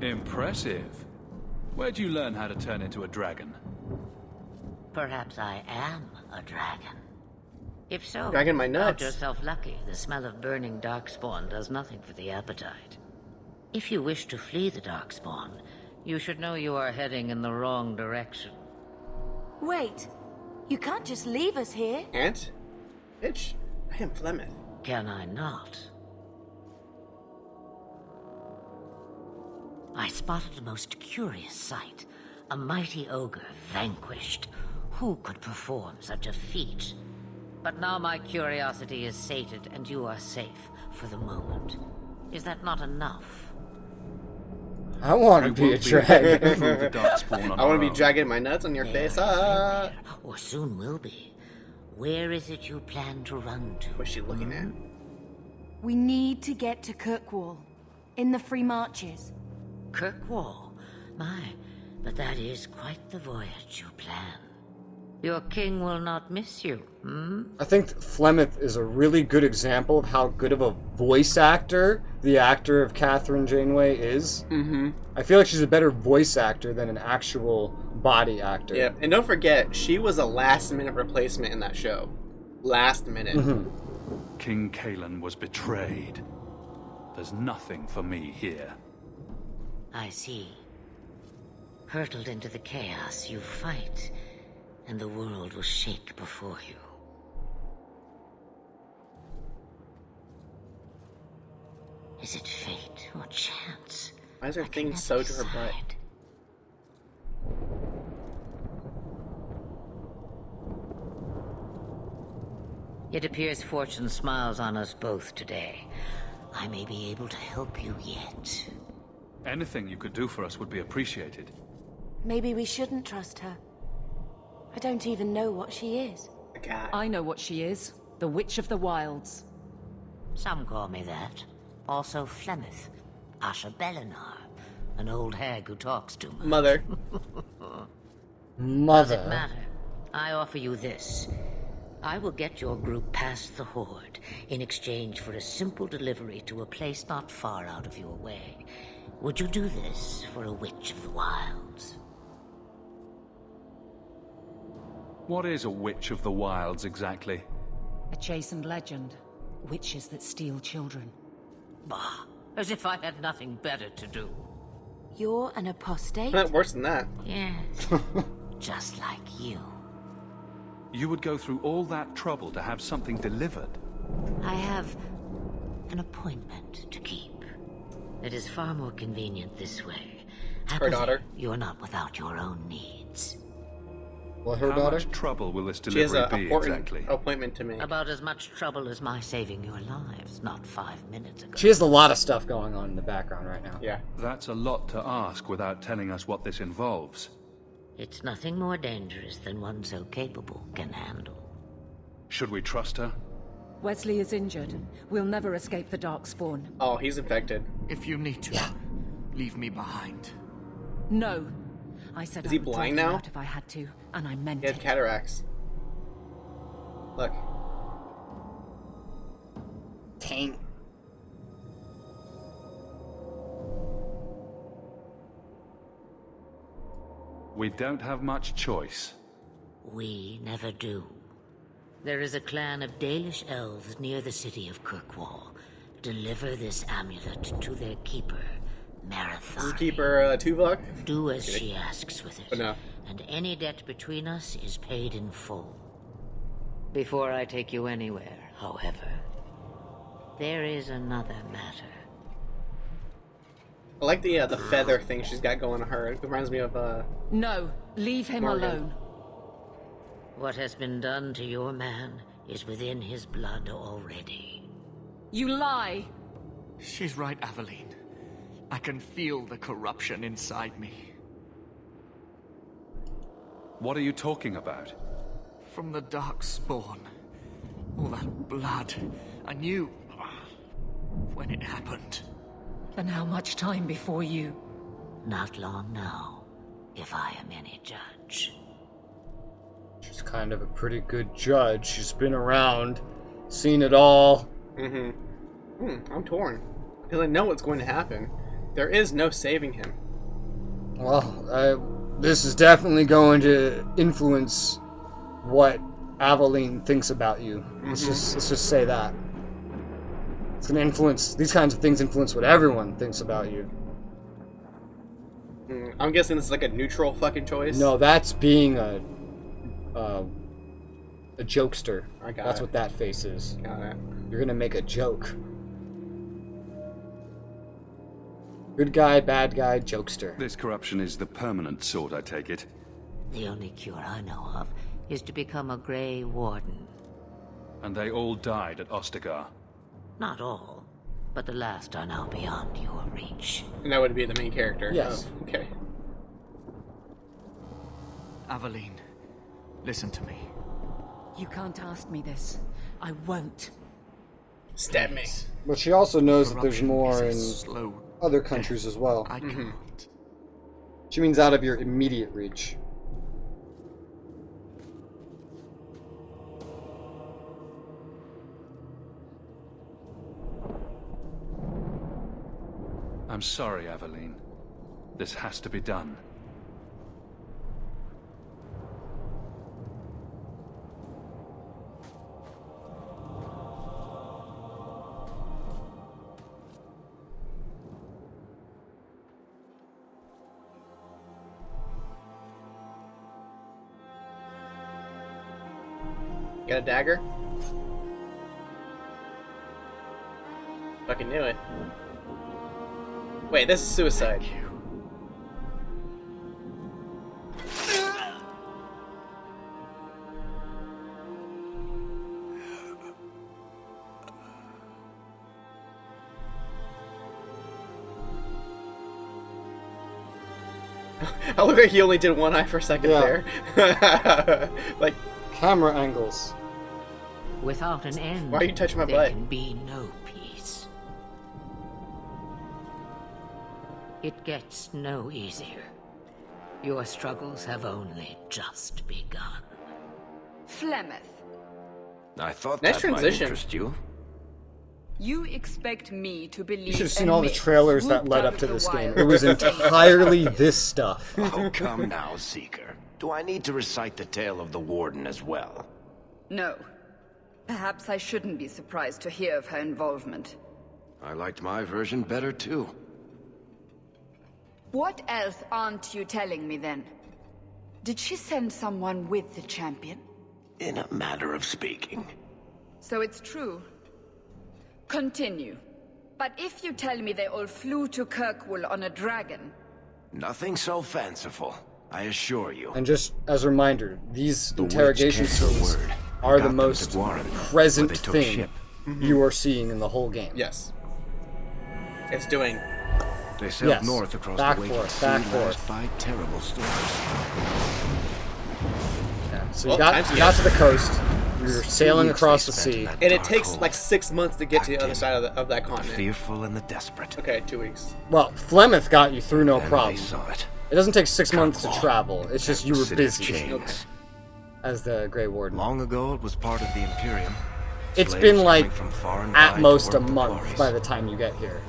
Impressive. Where'd you learn how to turn into a dragon? Perhaps I am a dragon. If so, Dragon my nuts. count yourself lucky. The smell of burning darkspawn does nothing for the appetite. If you wish to flee the darkspawn, you should know you are heading in the wrong direction. Wait, you can't just leave us here. Ant? Bitch, I am Flemeth. Can I not? I spotted a most curious sight. A mighty ogre vanquished. Who could perform such a feat? But now my curiosity is sated and you are safe for the moment. Is that not enough? I want to be a dragon. Through the darkspawn on I want our to be own. dragging my nuts on your face. Ah! Or soon will be. Where is it you plan to run to? What's she looking at? We need to get to Kirkwall, in the Free Marches. Kirkwall? My, but that is quite the voyage you plan. Your king will not miss you, hmm? I think Flemeth is a really good example of how good of a voice actor the actor of Catherine Janeway is. Mm-hmm. I feel like she's a better voice actor than an actual body actor. Yeah, and don't forget, she was a last-minute replacement in that show. Last minute. Mm-hmm. King Kaelan was betrayed. There's nothing for me here. I see. Hurtled into the chaos, you fight, and the world will shake before you. Is it fate or chance? Why is her I can thing never sewed to her butt? decide. It appears fortune smiles on us both today. I may be able to help you yet. Anything you could do for us would be appreciated. Maybe we shouldn't trust her. I don't even know what she is. A cat. I know what she is. The Witch of the Wilds. Some call me that. Also Flemeth, Asha Belinar, an old hag who talks too much. Mother. Does it Mother. matter? I offer you this. I will get your group past the Horde in exchange for a simple delivery to a place not far out of your way. Would you do this for a Witch of the Wilds? What is a Witch of the Wilds exactly? A chastened legend. Witches that steal children. Bah, as if I had nothing better to do. You're an apostate? Not worse than that. Yes, just like you. You would go through all that trouble to have something delivered? I have an appointment to keep. It is far more convenient this way. Happily, daughter. You're not without your own needs. Well, her How daughter? much trouble will this She has delivery an be important exactly? appointment to make. About as much trouble as my saving your lives not 5 minutes ago. She has a lot of stuff going on in the background right now. Yeah. That's a lot to ask without telling us what this involves. It's nothing more dangerous than one so capable can handle. Should we trust her? Wesley is injured. We'll never escape the Darkspawn. Oh, he's infected. If you need to, leave me behind. No. I said Is I he would blind drag him now? out if I had to, and I meant He had it. cataracts. Look. Tank. We don't have much choice. We never do. There is a clan of Dalish elves near the city of Kirkwall. Deliver this amulet to their keeper, Marathon. Does keeper Tuvok? Do as she asks with it. Oh, no. And any debt between us is paid in full. Before I take you anywhere, however, there is another matter. I like the feather thing she's got going on her. It reminds me of No. Leave him Morgan. alone. What has been done to your man is within his blood already. You lie! She's right, Aveline. I can feel the corruption inside me. What are you talking about? From the Darkspawn. All that blood. I knew when it happened. And how much time before you? Not long now, if I am any judge. She's kind of a pretty good judge. She's been around, seen it all. I'm torn. Because I know what's going to happen. There is no saving him. Well, this is definitely going to influence what Aveline thinks about you. Let's just say that. It's going to influence, these kinds of things influence what everyone thinks about you. I'm guessing this is like a neutral fucking choice. No, that's being a jokester. That's what that face is. Got it. You're going to make a joke. Good guy, bad guy, jokester. This corruption is the permanent sort, I take it. The only cure I know of is to become a Grey Warden. And they all died at Ostagar. Not all, but the last are now beyond your reach. And that would be the main character. Yes. Oh, okay. Aveline, listen to me. You can't ask me this. I won't. Stab me. But she also knows that there's Corruption more is in a slow other countries as well. I can't. She means out of your immediate reach. I'm sorry, Aveline. This has to be done. Got a dagger? Fucking knew it. Wait, this is suicide. I look like he only did one eye for a second there. Like, Camera angles. Without an end, why are you touching my there butt? can be no peace. It gets no easier. Your struggles have only just begun. Flemeth, I thought Nice that might transition. interest you. you expect me to believe You should have seen a all the myth trailers that swooped led out up to of the this game. wild. It was entirely this stuff. Oh, come now, Seeker. Do I need to recite the tale of the Warden as well? No. Perhaps I shouldn't be surprised to hear of her involvement. I liked my version better, too. What else aren't you telling me then? Did she send someone with the champion? In a manner of speaking. So it's true. Continue. But if you tell me they all flew to Kirkwall on a dragon... Nothing so fanciful, I assure you. And just as a reminder, these The interrogation witch kept her scenes word. are Got the them most to Guaran, present where they took thing ship. you are seeing in the whole game. Yes. It's doing. They sailed Yes. north across Back the waking forth, sea back lashed forth. by terrible storms. So Well, you time's got to the coast, you're sailing Weeks across they the spent in sea. that And it dark takes hole. like 6 months to get to the other Active, side of that The continent. fearful and the desperate. Okay, 2 weeks. Well, Flemeth got you through no Then problem. they saw it. It doesn't take 6 months to Kirkwall. travel. It's just you were City of busy Chains. Okay. as the Grey Warden. Long ago, it was part of the Imperium. It's Slaves been coming like from far and at wide to most a work the month quarries. by the time you get here.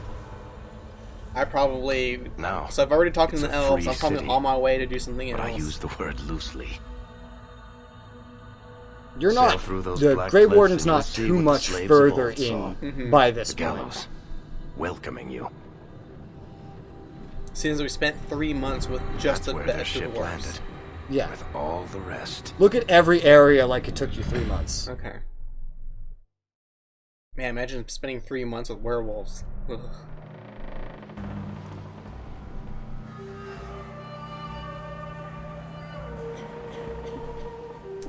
I probably. Now, So I've already talked to it's the a elves. free I'm probably city. on my way to do something but else. I use the word loosely. You're Sail not. through those The black Grey cliffs Warden's and you'll not see too what the much slaves of further old saw. in by this The point. Gallows, welcoming you. Since we spent 3 months with just That's the where their best of the ship worst. landed, Yeah. with all the rest. Look at every area like it took you 3 months. Okay. Man, imagine spending 3 months with werewolves. Ugh.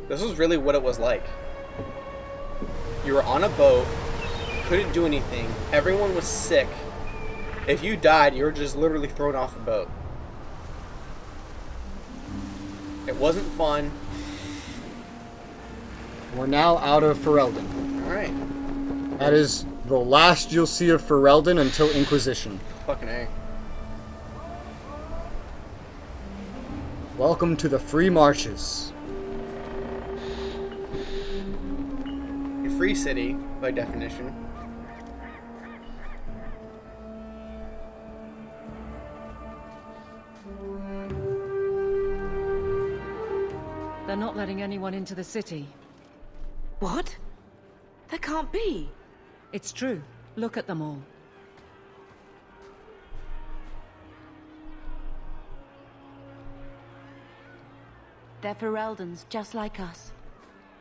This was really what it was like. You were on a boat, couldn't do anything, everyone was sick. If you died, you were just literally thrown off the boat. It wasn't fun. We're now out of Ferelden. Alright. That is the last you'll see of Ferelden until Inquisition. Fucking A. Welcome to the Free Marches. A free city, by definition. They're not letting anyone into the city. What? That can't be. It's true. Look at them all. They're Fereldans, just like us.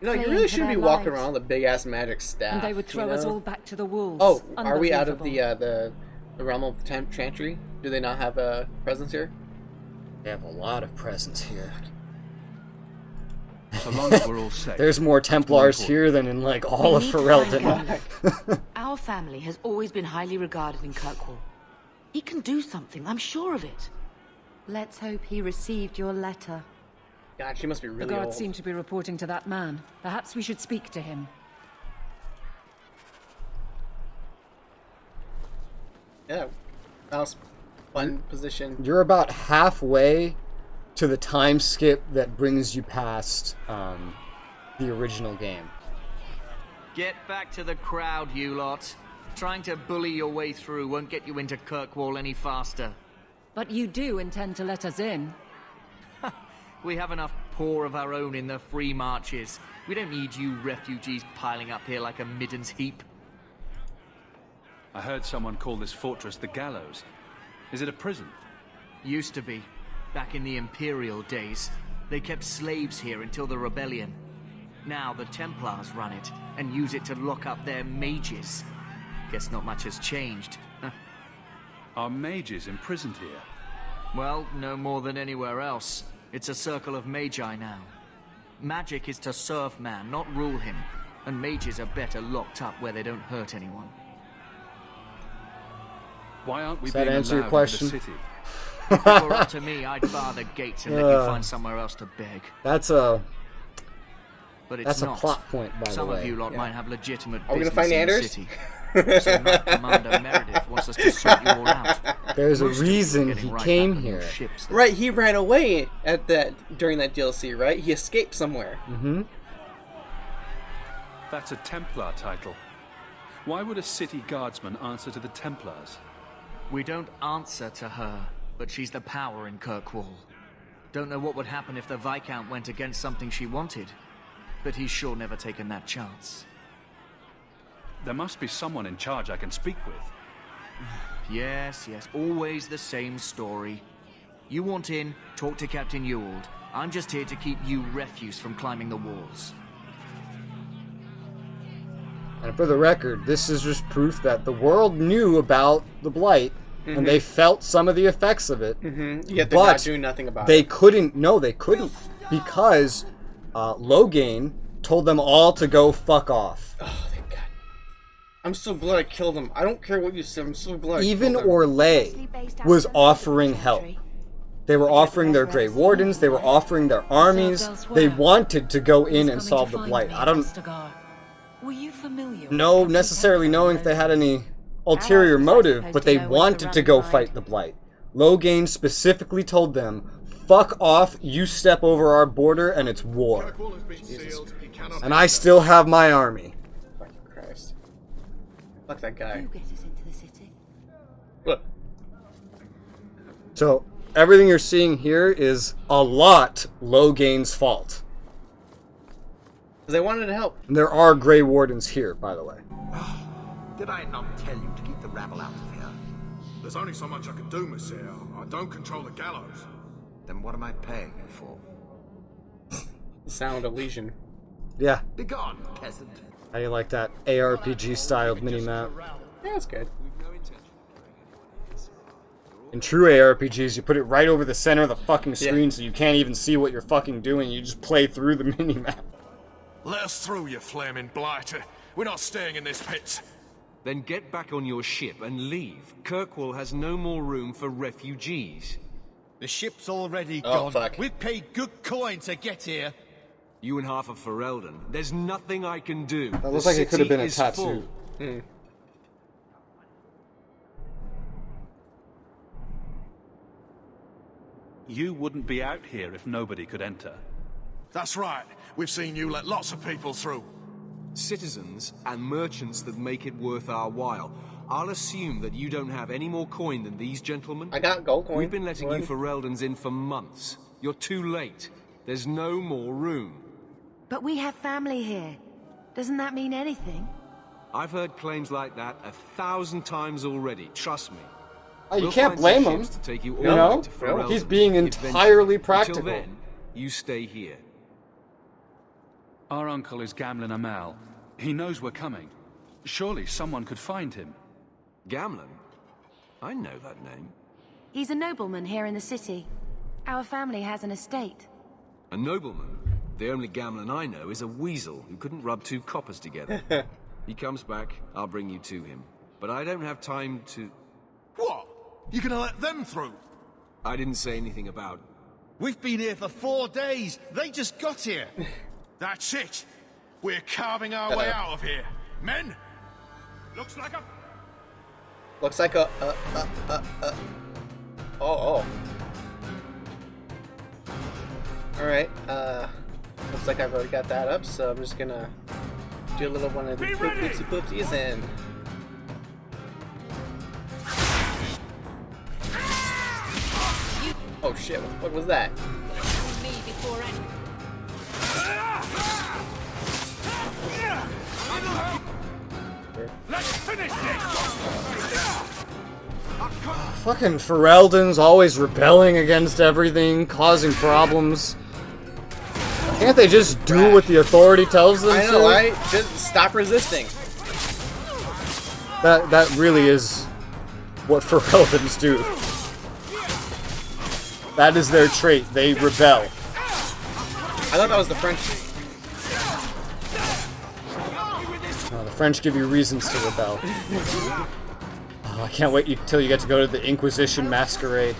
You know, you Fleeing really for shouldn't be their walking lives. around with a big-ass magic staff. And they would throw you us know? all back to the wolves. Oh, are we out of Unbelievable. the realm of Chantry? Do they not have a presence here? They have a lot of presence here. So long as we're all safe. There's more Templars here than in like all of We need to find Ferelden. Our family has always been highly regarded in Kirkwall. He can do something, I'm sure of it. Let's hope he received your letter. God, she must be The really guards old. seem to be reporting to that man. Perhaps we should speak to him. Yeah, mouse button position. You're about halfway to the time skip that brings you past the original game. Get back to the crowd, you lot. Trying to bully your way through won't get you into Kirkwall any faster. But you do intend to let us in. We have enough poor of our own in the free marches. We don't need you refugees piling up here like a middens heap. I heard someone call this fortress the Gallows. Is it a prison? Used to be. Back in the Imperial days. They kept slaves here until the rebellion. Now the Templars run it, and use it to lock up their mages. Guess not much has changed. Are mages imprisoned here? Well, no more than anywhere else. It's a circle of magi now. Magic is to serve man, not rule him. And mages are better locked up where they don't hurt anyone. Why aren't we Does that being answer your allowed question? into the city? If it were up to me, I'd bar the gates and let you find somewhere else to beg. That's a But it's that's a not. plot point, by Some the way. of you lot might have legitimate Are we gonna business find in the Anders? city. So Knight Commander Meredith wants us to sort you all out. There's a Most of you are reason getting he right came up in here. those ships that- Right, he ran away at that during that DLC, right? He escaped somewhere. Mm-hmm. That's a Templar title. Why would a city guardsman answer to the Templars? We don't answer to her, but she's the power in Kirkwall. Don't know what would happen if the Viscount went against something she wanted, but he's sure never taken that chance. There must be someone in charge I can speak with. Yes, always the same story. You want in, talk to Captain Ewald. I'm just here to keep you refuse from climbing the walls. And for the record, this is just proof that the world knew about the Blight, and they felt some of the effects of it. Yet they're But not doing nothing about They it. couldn't. No, they couldn't, because Logain told them all to go fuck off. Oh, thank God. I'm so glad I killed him. I don't care what you said. I'm so glad Even I killed him. Orlais was offering help. They were offering their Grey Wardens. They were offering their armies. They wanted to go in and solve the Blight. I don't Were you familiar? know necessarily knowing if they had any ulterior motive, but they wanted to go fight the Blight. Logain specifically told them, fuck off, you step over our border and it's war. And I still have my army. Fucking Christ. Fuck that guy. Who gets us into the city? Look. So, everything you're seeing here is a lot Logain's fault. Because they wanted to help. And there are Grey Wardens here, by the way. Did I not tell you to keep the rabble out of here? There's only so much I can do, Monsieur. I don't control the Gallows. Then what am I paying you for? Sound of Legion. Yeah. Begone, peasant. How do you like that ARPG-styled minimap? Yeah, that's good. In true ARPGs, you put it right over the center of the fucking screen so you can't even see what you're fucking doing. You just play through the minimap. Let us through, you flaming blighter. We're not staying in this pit. Then get back on your ship and leave. Kirkwall has no more room for refugees. The ship's already Oh, gone. fuck. We've paid good coin to get here. You and half of Ferelden. There's nothing I can do. That looks like it could have been a tattoo. You wouldn't be out here if nobody could enter. That's right. We've seen you let lots of people through. Citizens and merchants that make it worth our while. I'll assume that you don't have any more coin than these gentlemen. I got gold coin. We've been letting you What? Fereldans in for months. You're too late. There's no more room. But we have family here. Doesn't that mean anything? I've heard claims like that 1,000 times already. Trust me. Oh, you We'll can't find blame some him. ships to take you all You the know? way to Ferelden He's being eventually. entirely practical. Until then, you stay here. Our uncle is Gamlen Amal. He knows we're coming. Surely someone could find him. Gamlen? I know that name. He's a nobleman here in the city. Our family has an estate. A nobleman? The only Gamlen I know is a weasel who couldn't rub 2 coppers together. He comes back, I'll bring you to him. But I don't have time to... What? You gonna let them through? I didn't say anything about... We've been here for 4 days. They just got here. That's it. We're carving our way out of here. Men, looks like a... Looks like a, Oh. Alright, looks like I've already got that up, so I'm just gonna do a little one of the poopsie poopsies and... Oh shit, what was that? Let's finish this! Fucking Ferelden's always rebelling against everything, causing problems. Can't they just do what the authority tells them I know, to? right? Just stop resisting. That really is what Fereldans do. That is their trait. They rebel. I thought that was the French. The French give you reasons to rebel. Oh, I can't wait till you get to go to the Inquisition Masquerade.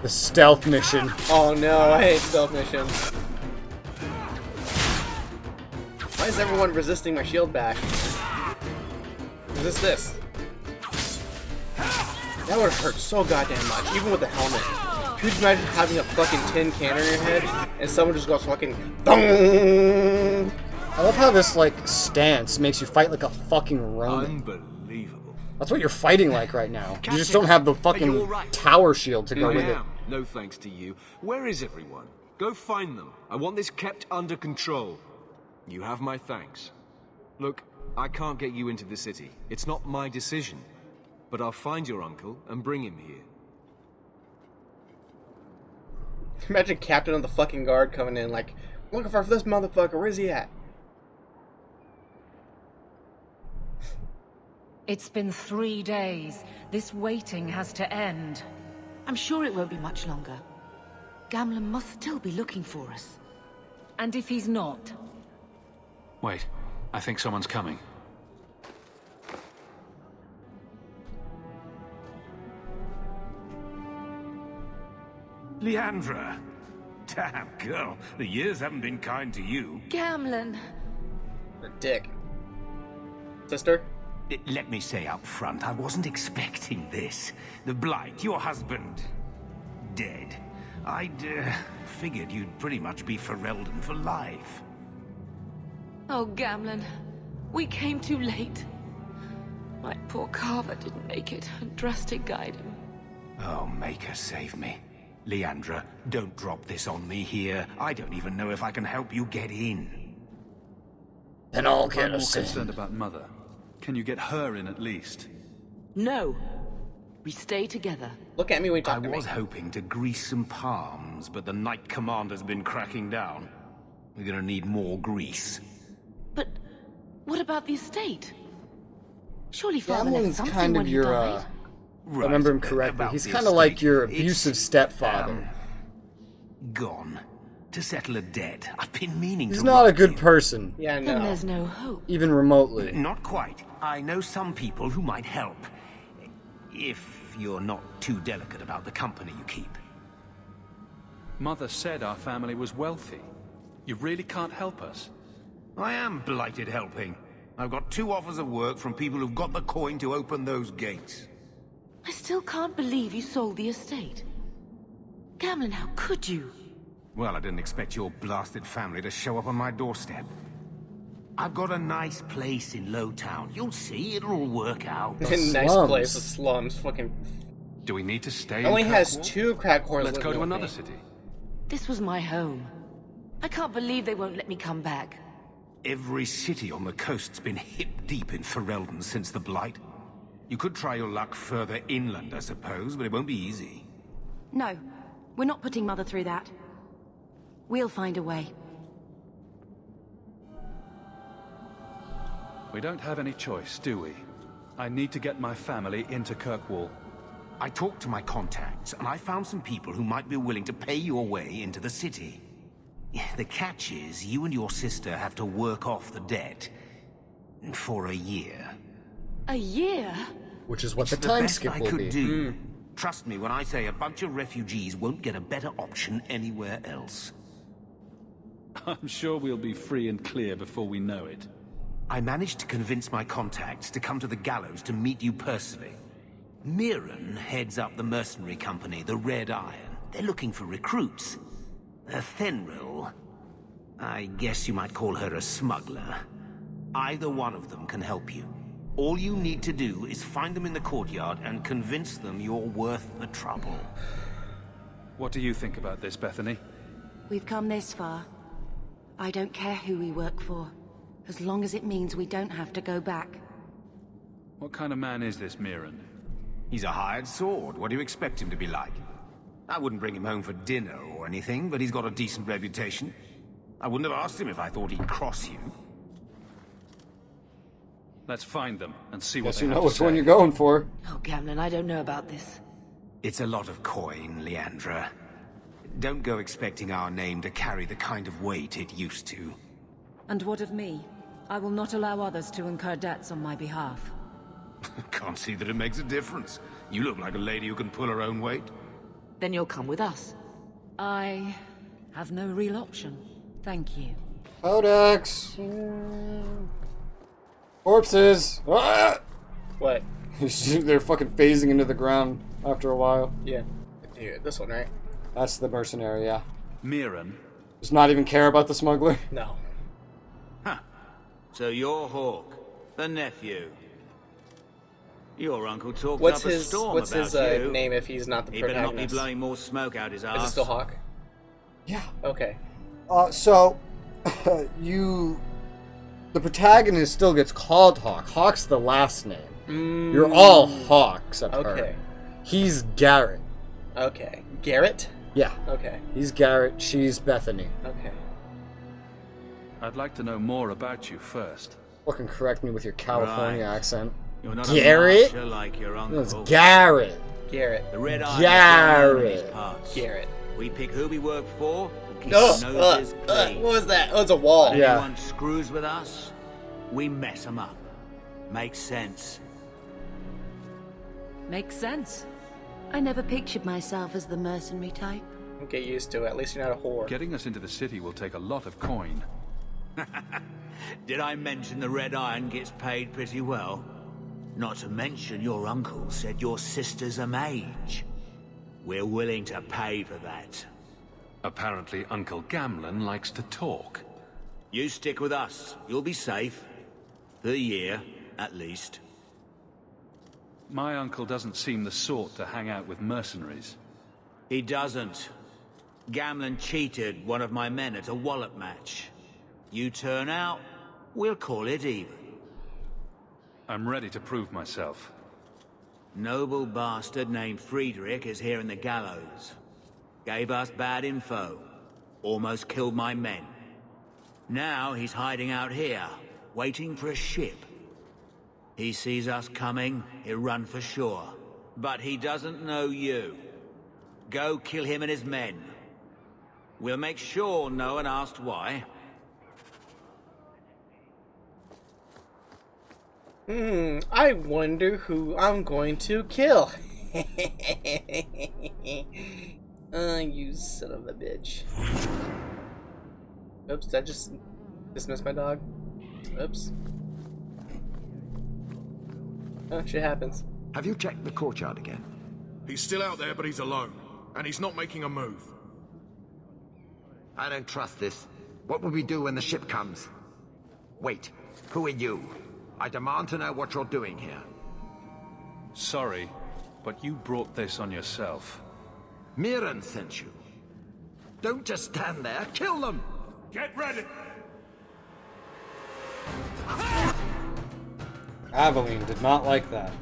The stealth mission. Oh no, I hate stealth missions. Why is everyone resisting my shield bash? Resist this. That would hurt so goddamn much, even with the helmet. Could you imagine having a fucking tin can on your head and someone just goes fucking dong? I love how this, like, stance makes you fight like a fucking Roman. Unbelievable. That's what you're fighting like right now. You just don't have the fucking tower shield to go with it. No thanks to you. Where is everyone? Go find them. I want this kept under control. You have my thanks. Look, I can't get you into the city. It's not my decision. But I'll find your uncle and bring him here. Imagine Captain of the fucking guard coming in like, looking for this motherfucker, where's he at? It's been 3 days. This waiting has to end. I'm sure it won't be much longer. Gamlen must still be looking for us. And if he's not... Wait, I think someone's coming. Leandra. Damn, girl. The years haven't been kind to you. Gamlen. A dick. Sister? Let me say up front, I wasn't expecting this. The Blight, your husband, dead. I'd figured you'd pretty much be Ferelden for life. Oh, Gamlen. We came too late. My poor Carver didn't make it, and Drastic guide him. Oh, make her save me. Leandra, don't drop this on me here. I don't even know if I can help you get in. Then I'll I'm get more us concerned about Mother. Can you get her in at least? No. We stay together. Look at me when you talk to me. I was hoping to grease some palms, but the Knight Commander's been cracking down. We're gonna need more grease. But what about the estate? Surely Father left Gamlen's something kind when of he your, died. if I remember him correctly, about he's the kind of like estate, your it's, abusive stepfather. Gone. To settle a debt. I've been meaning to... He's not a good person. Yeah, Then no. there's no hope. Even remotely. Not quite. I know some people who might help. If you're not too delicate about the company you keep. Mother said our family was wealthy. You really can't help us. I am blighted helping. I've got 2 offers of work from people who've got the coin to open those gates. I still can't believe you sold the estate. Gamlen, how could you? Well, I didn't expect your blasted family to show up on my doorstep. I've got a nice place in Lowtown. You'll see, it'll all work out. Nice place, the slums, fucking... Do we need to stay It only in has Kirkwall? 2 crack whores Let's go living to with another me. city. This was my home. I can't believe they won't let me come back. Every city on the coast's been hip-deep in Ferelden since the Blight. You could try your luck further inland, I suppose, but it won't be easy. No, we're not putting Mother through that. We'll find a way. We don't have any choice, do we? I need to get my family into Kirkwall. I talked to my contacts, and I found some people who might be willing to pay your way into the city. The catch is, you and your sister have to work off the debt. For a year. A year? Which is what It's the time best skip I will could be. do. Trust me when I say a bunch of refugees won't get a better option anywhere else. I'm sure we'll be free and clear before we know it. I managed to convince my contacts to come to the Gallows to meet you personally. Mirren heads up the mercenary company, the Red Iron. They're looking for recruits. Fenrir, I guess you might call her a smuggler. Either one of them can help you. All you need to do is find them in the courtyard and convince them you're worth the trouble. What do you think about this, Bethany? We've come this far. I don't care who we work for, as long as it means we don't have to go back. What kind of man is this Mirren? He's a hired sword. What do you expect him to be like? I wouldn't bring him home for dinner or anything, but he's got a decent reputation. I wouldn't have asked him if I thought he'd cross you. Let's find them and see what Guess they you have know to which one say. you're going for. Oh, Gamlen, I don't know about this. It's a lot of coin, Leandra. Don't go expecting our name to carry the kind of weight it used to. And what of me? I will not allow others to incur debts on my behalf. Can't see that it makes a difference. You look like a lady who can pull her own weight. Then you'll come with us. I have no real option. Thank you. Codex. Corpses. Ah! What? They're fucking phasing into the ground after a while. Yeah. Dude, this one, right? That's the mercenary, yeah. Mirren? Does not even care about the smuggler? No. Huh. So you're Hawke, the nephew. Your uncle talked What's up a his storm What's about his you. name if he's not the He better not be protagonist? blowing more smoke out his ass. Is it still Hawke? Yeah. Okay. So, the protagonist still gets called Hawke. Hawke's the last name. You're all Hawke except her. Okay. He's Garrett. Okay. Garrett? Yeah. Okay. He's Garrett, she's Bethany. Okay. I'd like to know more about you first. Fucking correct me with your California accent. You're not Garrett? a marcher like your No, uncle. it's Garrett. Garrett. The Red Iron Garrett. is in these parts. Garrett. We pick who we work for and keep Ugh, our noses clean. what was that? Oh, it's a wall. If Yeah. anyone screws with us, we mess them up. Makes sense. Makes sense. I never pictured myself as the mercenary type. Get used to it. At least you're not a whore. Getting us into the city will take a lot of coin. Did I mention the Red Iron gets paid pretty well? Not to mention your uncle said your sister's a mage. We're willing to pay for that. Apparently Uncle Gamlen likes to talk. You stick with us. You'll be safe. For a year, at least. My uncle doesn't seem the sort to hang out with mercenaries. He doesn't. Gamlen cheated one of my men at a wallop match. You turn out, we'll call it even. I'm ready to prove myself. Noble bastard named Friedrich is here in the Gallows. Gave us bad info. Almost killed my men. Now he's hiding out here, waiting for a ship. He sees us coming, he'll run for shore. But he doesn't know you. Go kill him and his men. We'll make sure no one asks why. I wonder who I'm going to kill. You son of a bitch. Oops, did I just dismiss my dog? Oops. Oh, shit happens. Have you checked the courtyard again? He's still out there, but he's alone. And he's not making a move. I don't trust this. What will we do when the ship comes? Wait, who are you? I demand to know what you're doing here. Sorry, but you brought this on yourself. Mirren sent you. Don't just stand there, kill them! Get ready! Aveline did not like that.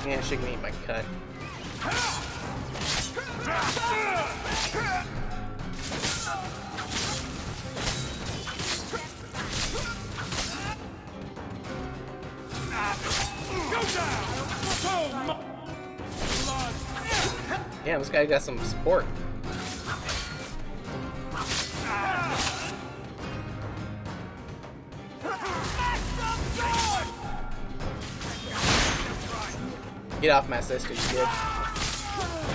Yeah, she can eat my cut. Yeah, this guy got some support. Get off my sister, you bitch.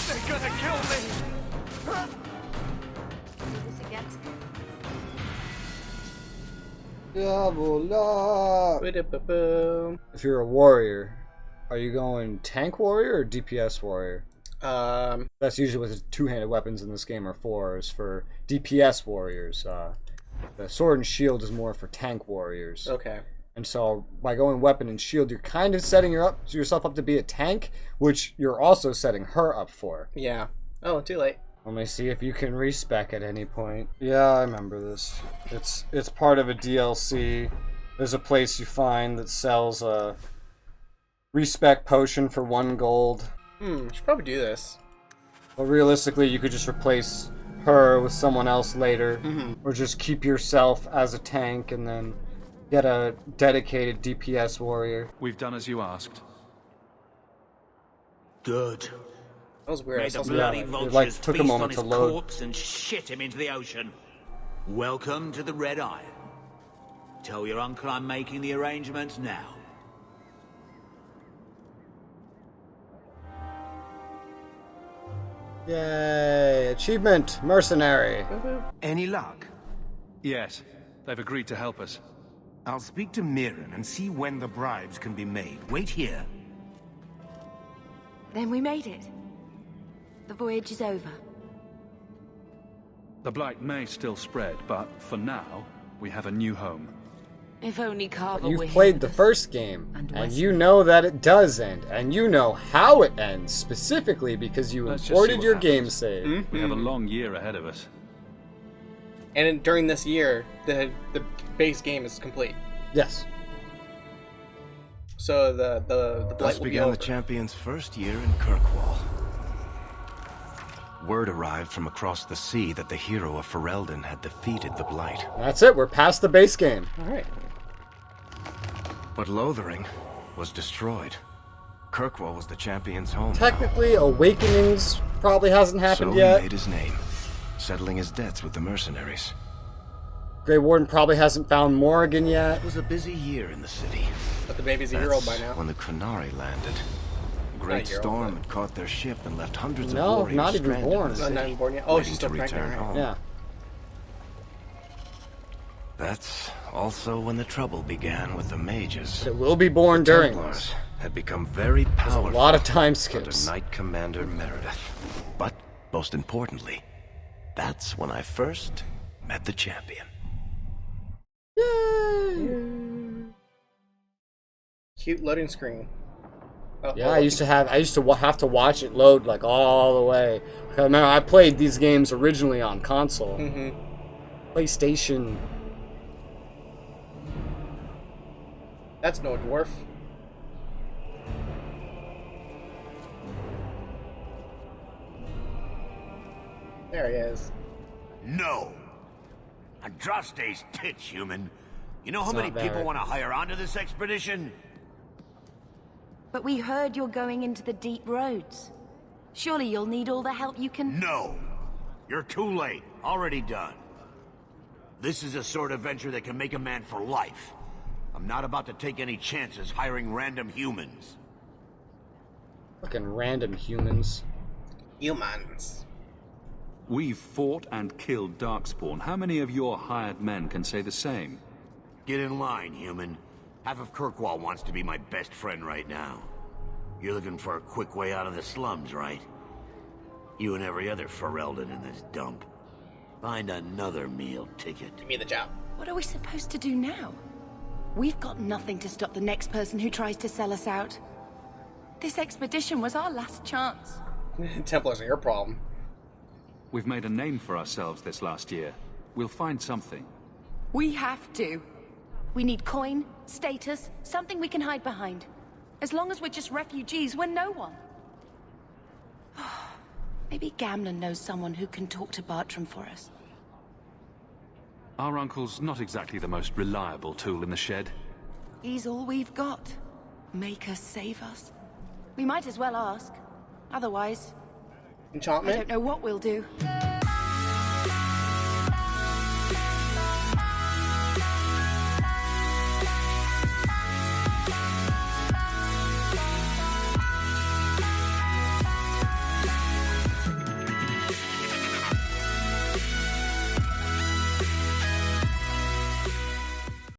They're gonna kill me! Diavola. If you're a warrior, are you going tank warrior or DPS warrior? That's usually what the two-handed weapons in this game are for, is for DPS warriors. The sword and shield is more for tank warriors. Okay. And so by going weapon and shield, you're kind of setting yourself up to be a tank, which you're also setting her up for. Yeah. Oh, too late. Let me see if you can respec at any point. Yeah, I remember this. It's part of a DLC. There's a place you find that sells a respec potion for 1 gold. Should probably do this. But realistically, you could just replace her with someone else later. Or just keep yourself as a tank and then get a dedicated DPS warrior. We've done as you asked. Good. That was weird. May the Yeah, bloody it, vultures took a feast moment on to his load. corpse and shit him into the ocean. Welcome to the Red Iron. Tell your uncle I'm making the arrangements now. Yay! Achievement! Mercenary! Any luck? Yes, they've agreed to help us. I'll speak to Mirren and see when the bribes can be made. Wait here. Then we made it. The voyage is over. The blight may still spread, but for now, we have a new home. If only Carver were You've here played the with us. first game, and Wesley. you know that it does end, and you know how it ends, specifically because you Let's just see imported what your happens. game save. We have a long year ahead of us. And during this year, the base game is complete. Yes. So the blight Thus will be began over. the champion's first year in Kirkwall. Word arrived from across the sea that the hero of Ferelden had defeated the Blight. That's it, we're past the base game. Alright. But Lothering was destroyed. Kirkwall was the champion's home. Technically, Awakenings probably hasn't happened so yet. he made his name, settling his debts with the mercenaries. Grey Warden probably hasn't found Morrigan yet. It was a busy year in the city. But the baby's a year old by That's now. when the Qunari landed. A great year old, storm but- had caught their ship and left hundreds of No, warriors not even stranded born. in the Not city, even born yet. Oh, waiting she's still to pregnant, return right? home. Yeah. That's also when the trouble began with the mages. It will be born during Templars this. had become very powerful. A lot of time under skips. Knight Commander Meredith. But most importantly, that's when I first met the champion. Cute loading screen. Oh, Yeah, I used to have to watch it load like all the way. I remember I played these games originally on console. PlayStation. That's no dwarf. There he is. No. Andraste's tits, human. You know how It's many not people there. want to hire onto this expedition? But we heard you're going into the deep roads. Surely you'll need all the help you can... No. You're too late. Already done. This is a sort of venture that can make a man for life. I'm not about to take any chances hiring random humans. Fucking random humans. Humans. We've fought and killed Darkspawn. How many of your hired men can say the same? Get in line, human. Half of Kirkwall wants to be my best friend right now. You're looking for a quick way out of the slums, right? You and every other Ferelden in this dump. Find another meal ticket. Give me the job. What are we supposed to do now? We've got nothing to stop the next person who tries to sell us out. This expedition was our last chance. Templars are your problem. We've made a name for ourselves this last year. We'll find something. We have to. We need coin, status, something we can hide behind. As long as we're just refugees, we're no one. Maybe Gamlen knows someone who can talk to Bartram for us. Our uncle's not exactly the most reliable tool in the shed. He's all we've got. Make us save us. We might as well ask. Otherwise, enchantment? I don't know what we'll do.